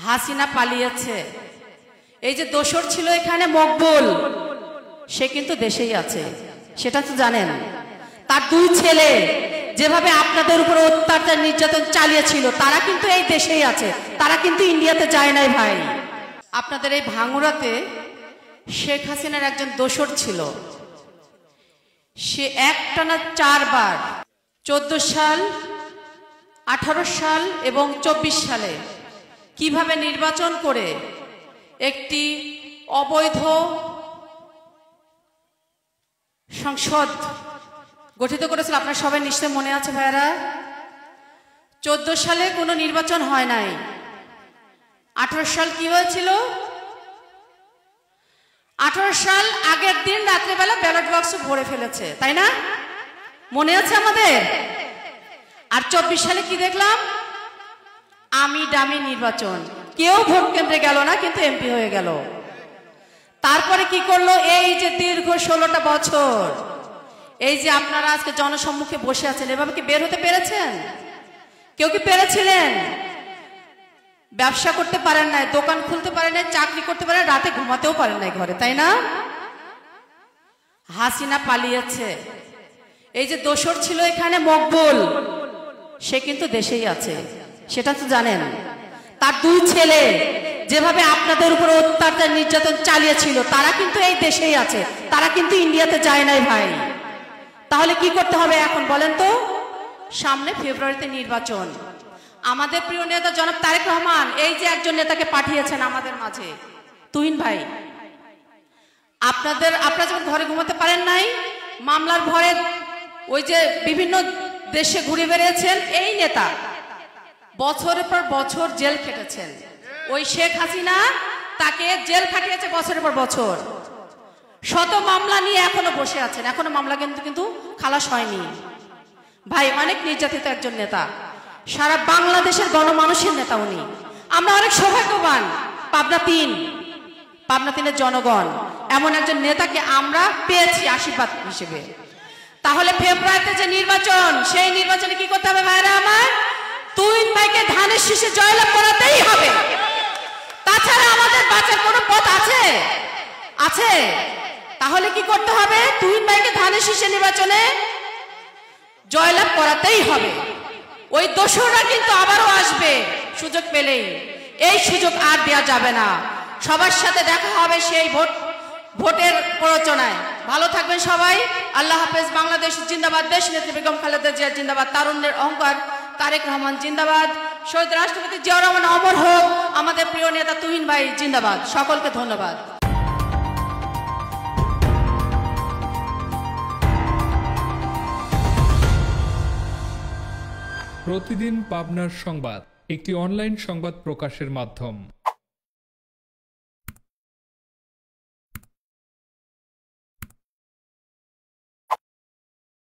হাসিনা পালিয়েছে। এই যে দোসর ছিল এখানে মকবুল, সে কিন্তু দেশেই আছে, সেটা তো জানেন। তার দুই ছেলে যেভাবে আপনাদের উপর অত্যাচার নির্যাতন চালিয়েছিল তারা কিন্তু এই দেশেই আছে, তারা কিন্তু ইন্ডিয়াতে যায় নাই ভাই। আপনাদের এই ভাঙুরাতে শেখ হাসিনার একজন দোসর ছিল, সে একটানা 4 বার 14 সাল, 18 সাল এবং 24 সালে কিভাবে নির্বাচন করে একটি অবৈধ সংসদ গঠিত করেছিল। আপনার সবাই নিশ্চয় মনে আছে ভাইরা। 14 সালে কোনো নির্বাচন হয় নাই। 18 সাল কি হয়েছিল? 18 সাল আগের দিন রাত্রেবেলা ব্যালট বক্স ভরে ফেলেছে, তাই না? মনে আছে আমাদের? আর 24 সালে কি দেখলাম? আমি ডামি নির্বাচন, কেউ ভোট কেন্দ্রে গেল না, কিন্তু এমপি হয়ে গেল। তারপরে কি করলো? এই যে দীর্ঘ 16টা বছর, এই যে আপনারা আজকে জনসম্মুখে বসে আছেন, এভাবে কি বের হতে পেরেছেন? কেউ কি পেরেছিলেন? ব্যবসা করতে পারেন নাই, দোকান খুলতে পারেন নাই, চাকরি করতে পারেন, রাতে ঘুমাতেও পারেন নাই ঘরে, তাই না? হাসিনা পালিয়েছে। এই যে দোসর ছিল এখানে মকবুল, সে কিন্তু দেশেই আছে, সেটা তো জানেন। তার দুই ছেলে যেভাবে আপনাদের উপর অত্যাচার নির্যাতন চালিয়েছিল তারা কিন্তু এই দেশেই আছে, তারা কিন্তু ইন্ডিয়াতে যায় নাই ভাই। তাহলে কি করতে হবে এখন বলেন তো? সামনে ফেব্রুয়ারিতে নির্বাচন। আমাদের প্রিয় নেতা জনাব তারেক রহমান এই যে একজন নেতাকে পাঠিয়েছেন আমাদের মাঝে, তুহিন ভাই। আপনারা যখন ঘরে ঘুমাতে পারেন নাই, মামলার ভয়ে ওই যে বিভিন্ন দেশে ঘুরে বেরিয়েছেন, এই নেতা বছরের পর বছর জেল খেটেছেন। ওই শেখ হাসিনা তাকে জেল খাটিয়েছে বছরের পর বছর। শত মামলা নিয়ে এখনো বসে আছেন, এখনো মামলা কিন্তু খালাস হয়নি ভাই। অনেক নির্যাতিত একজন নেতা, সারা বাংলাদেশের গণমানুষের নেতা উনি। আমরা অনেক সৌভাগ্যবান, পাবনা 3-এর জনগণ এমন একজন নেতাকে আমরা পেয়েছি আশীর্বাদ হিসেবে। তাহলে ফেব্রুয়ারিতে যে নির্বাচন, সেই নির্বাচনে কি করতে হবে ভাইরা আমার? তুহিন ভাইকে ধানের শীষে জয়লাভ করাতেই হবে। তাছাড়া আমাদের বাঁচার কোনো পথ আছে? তাহলে কি করতে হবে? তুহিন ভাইকে ধানের শীষে নির্বাচনে জয়লাভ করাতেই হবে। ওই দোসররা কিন্তু আবারও আসবে সুযোগ পেলেই, এই সুযোগ আর দেওয়া যাবে না। সবার সাথে দেখা হবে সেই ভোটের প্ররোচনায়। ভালো থাকবেন সবাই। আল্লাহ হাফেজ। বাংলাদেশ জিন্দাবাদ। দেশ নেত্রী বেগম খালেদা জিয়া জিন্দাবাদ। তারুণ্যের অহংকার তারেক রহমান জিন্দাবাদ। শহীদ রাষ্ট্রপতি জিয়াউর রহমান অমর হোক। আমাদের প্রিয় নেতা তুহিন ভাই জিন্দাবাদ। সকলকে ধন্যবাদ। প্রতিদিন পাবনার সংবাদ একটি অনলাইন সংবাদ প্রকাশের মাধ্যম।